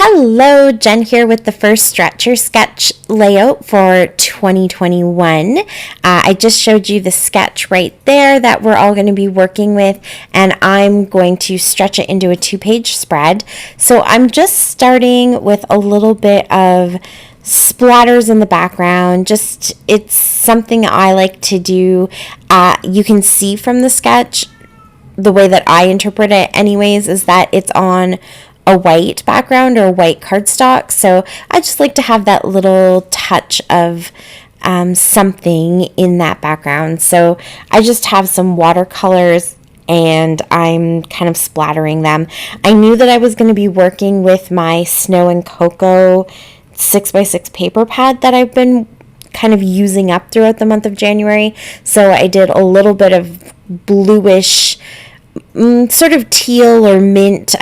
Hello, Jen here with the first stretcher sketch layout for 2021. I just showed you the sketch right there that we're all going to be working with, and I'm going to stretch it into a 2-page spread. So I'm just starting with a little bit of splatters in the background. It's something I like to do. You can see from the sketch, the way that I interpret it anyways, is that it's on a white background or white cardstock. So I just like to have that little touch of something in that background. So I just have some watercolors and I'm kind of splattering them. I knew that I was going to be working with my Snow and Cocoa 6x6 paper pad that I've been kind of using up throughout the month of January. So I did a little bit of bluish, sort of teal or mint.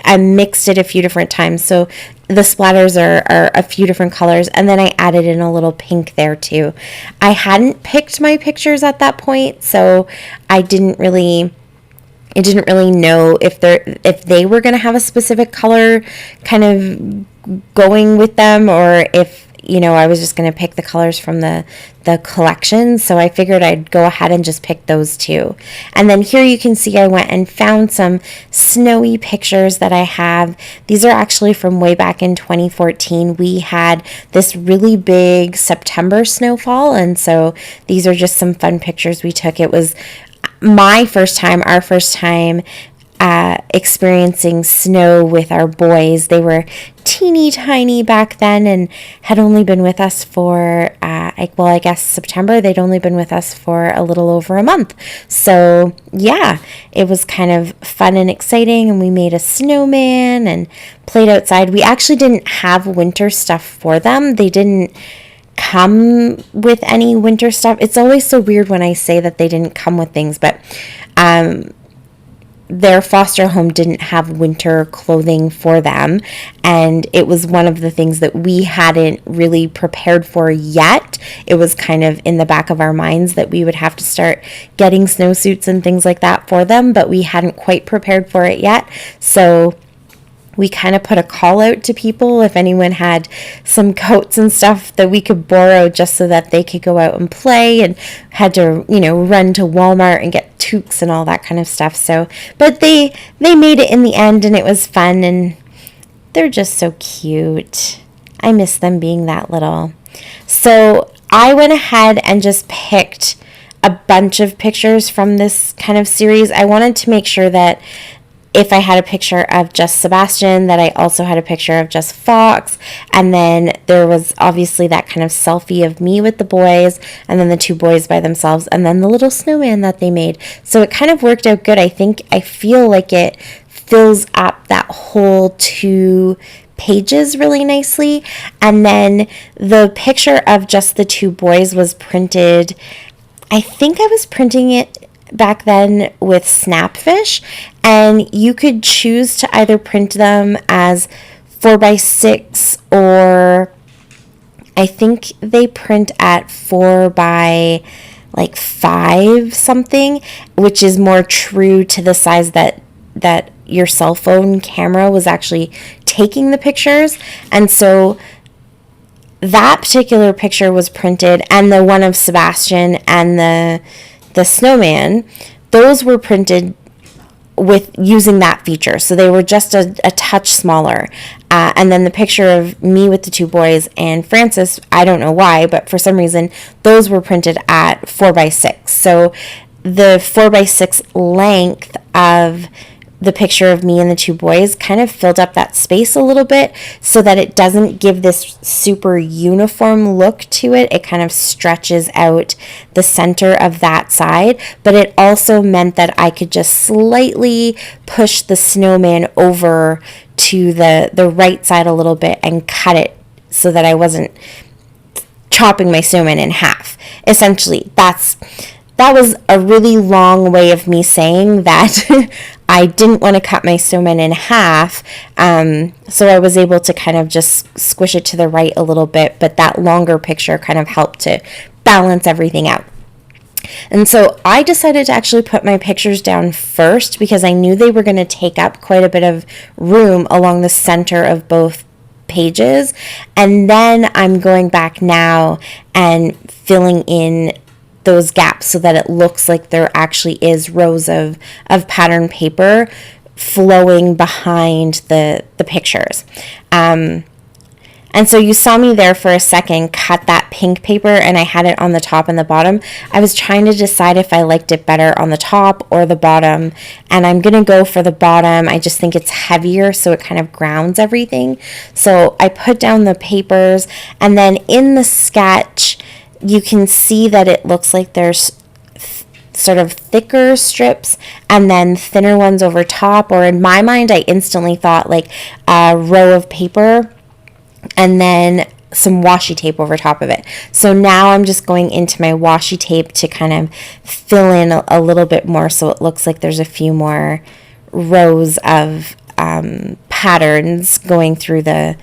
I mixed it a few different times, so the splatters are a few different colors, and then I added in a little pink there too. I hadn't picked my pictures at that point, so I didn't really know if they were going to have a specific color kind of going with them, or if I was just going to pick the colors from the collection. So I figured I'd go ahead and just pick those two. And then here you can see I went and found some snowy pictures that I have. These are actually from way back in 2014. We had this really big September snowfall, and so these are just some fun pictures we took. It was our first time experiencing snow with our boys. They were teeny tiny back then and had only been with us for, I guess September, they'd only been with us for a little over a month. So yeah, it was kind of fun and exciting, and we made a snowman and played outside. We actually didn't have winter stuff for them. They didn't come with any winter stuff. It's always so weird when I say that they didn't come with things, but their foster home didn't have winter clothing for them, and it was one of the things that we hadn't really prepared for yet. It was kind of in the back of our minds that we would have to start getting snowsuits and things like that for them, but we hadn't quite prepared for it yet. So we kind of put a call out to people if anyone had some coats and stuff that we could borrow, just so that they could go out and play, and had to, run to Walmart and get toques and all that kind of stuff. So, but they made it in the end, and it was fun, and they're just so cute. I miss them being that little. So I went ahead and just picked a bunch of pictures from this kind of series. I wanted to make sure that if I had a picture of just Sebastian, that I also had a picture of just Fox, and then there was obviously that kind of selfie of me with the boys, and then the two boys by themselves, and then the little snowman that they made. So it kind of worked out good. I feel like it fills up that whole 2 pages really nicely. And then the picture of just the two boys was printed, I think I was printing it back then with Snapfish, and you could choose to either print them as 4x6, or I think they print at 4x5 something, which is more true to the size that your cell phone camera was actually taking the pictures. And so that particular picture was printed, and the one of Sebastian and the snowman, those were printed with using that feature, so they were just a touch smaller. And then the picture of me with the two boys and Francis, I don't know why, but for some reason those were printed at 4x6. So the 4x6 length of the picture of me and the two boys kind of filled up that space a little bit, so that it doesn't give this super uniform look to it. It kind of stretches out the center of that side, but it also meant that I could just slightly push the snowman over to the right side a little bit and cut it so that I wasn't chopping my snowman in half. Essentially, that was a really long way of me saying that I didn't want to cut my snowman in half, so I was able to kind of just squish it to the right a little bit, but that longer picture kind of helped to balance everything out. And so I decided to actually put my pictures down first because I knew they were going to take up quite a bit of room along the center of both pages. And then I'm going back now and filling in those gaps so that it looks like there actually is rows of pattern paper flowing behind the pictures. And so you saw me there for a second cut that pink paper, and I had it on the top and the bottom. I was trying to decide if I liked it better on the top or the bottom, and I'm going to go for the bottom. I just think it's heavier, so it kind of grounds everything. So I put down the papers, and then in the sketch, you can see that it looks like there's sort of thicker strips and then thinner ones over top, or in my mind, I instantly thought like a row of paper and then some washi tape over top of it. So now I'm just going into my washi tape to kind of fill in a little bit more so it looks like there's a few more rows of patterns going through the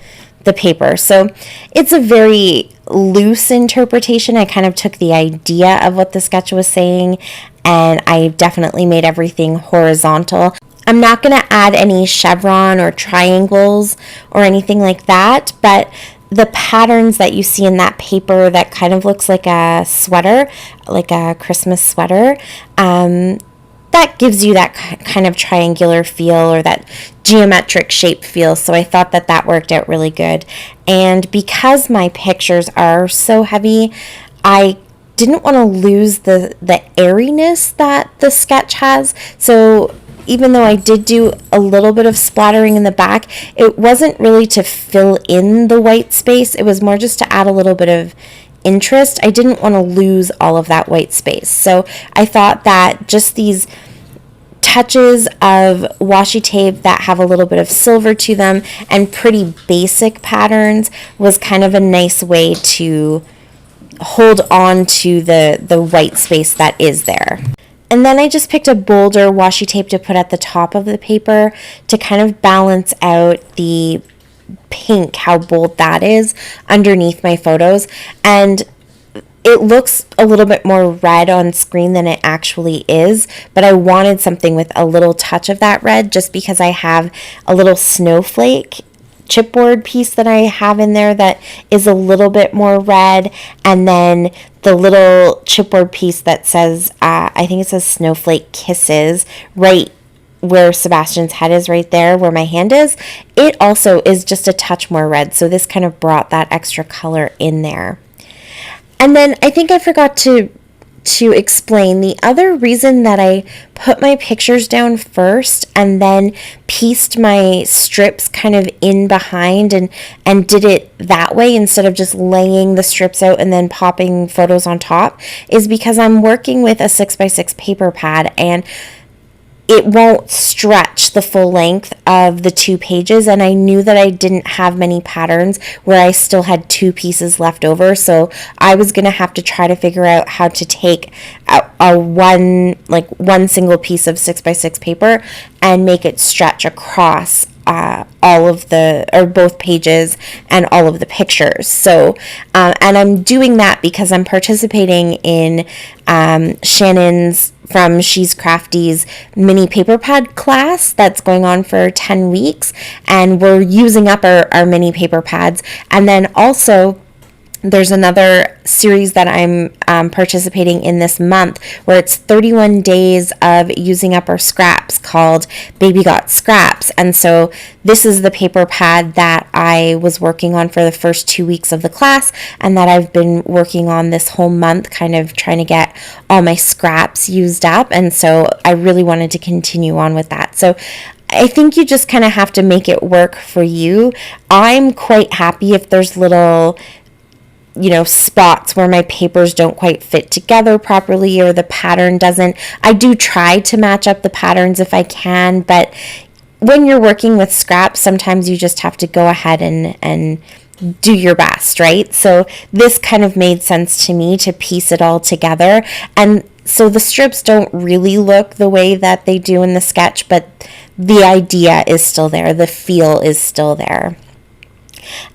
paper. So it's a very loose interpretation. I kind of took the idea of what the sketch was saying, and I definitely made everything horizontal. I'm not going to add any chevron or triangles or anything like that, but the patterns that you see in that paper that kind of looks like a sweater, like a Christmas sweater, that gives you that kind of triangular feel or that geometric shape feel. So I thought that that worked out really good. And because my pictures are so heavy, I didn't want to lose the airiness that the sketch has. So even though I did do a little bit of splattering in the back, it wasn't really to fill in the white space. It was more just to add a little bit of interest. I didn't want to lose all of that white space. So I thought that just these touches of washi tape that have a little bit of silver to them and pretty basic patterns was kind of a nice way to hold on to the white space that is there. And then I just picked a bolder washi tape to put at the top of the paper to kind of balance out the pink, how bold that is underneath my photos. And it looks a little bit more red on screen than it actually is, but I wanted something with a little touch of that red just because I have a little snowflake chipboard piece that I have in there that is a little bit more red, and then the little chipboard piece that says, I think it says Snowflake Kisses, right where Sebastian's head is, right there where my hand is. It also is just a touch more red, so this kind of brought that extra color in there. And then I think I forgot to explain the other reason that I put my pictures down first and then pieced my strips kind of in behind and did it that way instead of just laying the strips out and then popping photos on top is because I'm working with a 6x6 paper pad, and it won't stretch the full length of the 2 pages, and I knew that I didn't have many patterns where I still had 2 pieces left over, so I was going to have to try to figure out how to take one single piece of 6x6 paper and make it stretch across all of both pages and all of the pictures. So, and I'm doing that because I'm participating in Shannon's from She's Crafty's mini paper pad class that's going on for 10 weeks, and we're using up our mini paper pads. And then also there's another series that I'm participating in this month where it's 31 days of using up our scraps called Baby Got Scraps. And so this is the paper pad that I was working on for the first 2 weeks of the class and that I've been working on this whole month, kind of trying to get all my scraps used up. And so I really wanted to continue on with that. So I think you just kind of have to make it work for you. I'm quite happy if there's little spots where my papers don't quite fit together properly or the pattern doesn't. I do try to match up the patterns if I can, but when you're working with scraps, sometimes you just have to go ahead and do your best, right? So this kind of made sense to me to piece it all together. And so the strips don't really look the way that they do in the sketch, but the idea is still there. The feel is still there.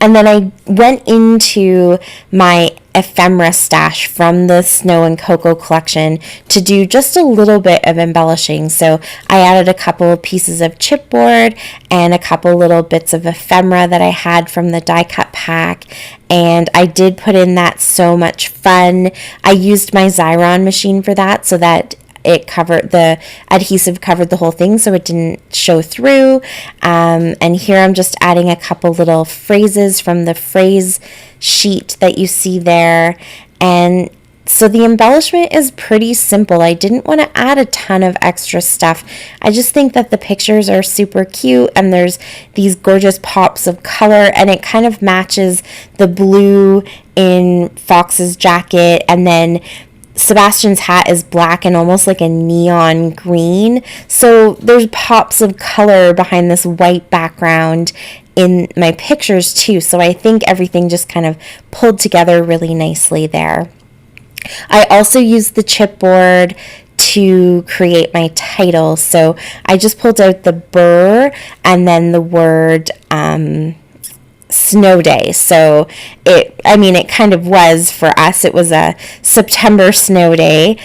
And then I went into my ephemera stash from the Snow and Cocoa collection to do just a little bit of embellishing. So I added a couple of pieces of chipboard and a couple little bits of ephemera that I had from the die cut pack, and I did put in that So Much Fun. I used my Xyron machine for that so that it covered, the adhesive covered the whole thing so it didn't show through. And here I'm just adding a couple little phrases from the phrase sheet that you see there. And so the embellishment is pretty simple. I didn't want to add a ton of extra stuff. I just think that the pictures are super cute and there's these gorgeous pops of color, and it kind of matches the blue in Fox's jacket, and then Sebastian's hat is black and almost like a neon green. So there's pops of color behind this white background in my pictures too. So I think everything just kind of pulled together really nicely there. I also used the chipboard to create my title. So I just pulled out the burr and then the word snow day. So it kind of was, for us, it was a September snow day.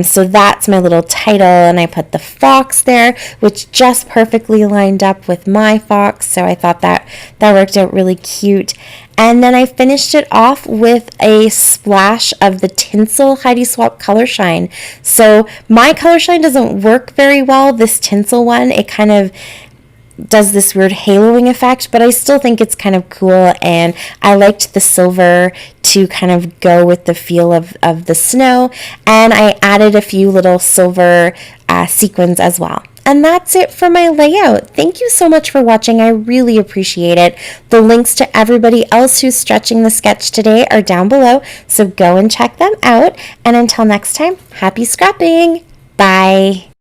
So that's my little title, and I put the fox there, which just perfectly lined up with my fox. So I thought that worked out really cute. And then I finished it off with a splash of the Tinsel Heidi Swap Color Shine. So my color shine doesn't work very well. This Tinsel one, it kind of does this weird haloing effect, but I still think it's kind of cool, and I liked the silver to kind of go with the feel of the snow, and I added a few little silver sequins as well. And that's it for my layout. Thank you so much for watching. I really appreciate it. The links to everybody else who's stretching the sketch today are down below, so go and check them out. And until next time, happy scrapping. Bye.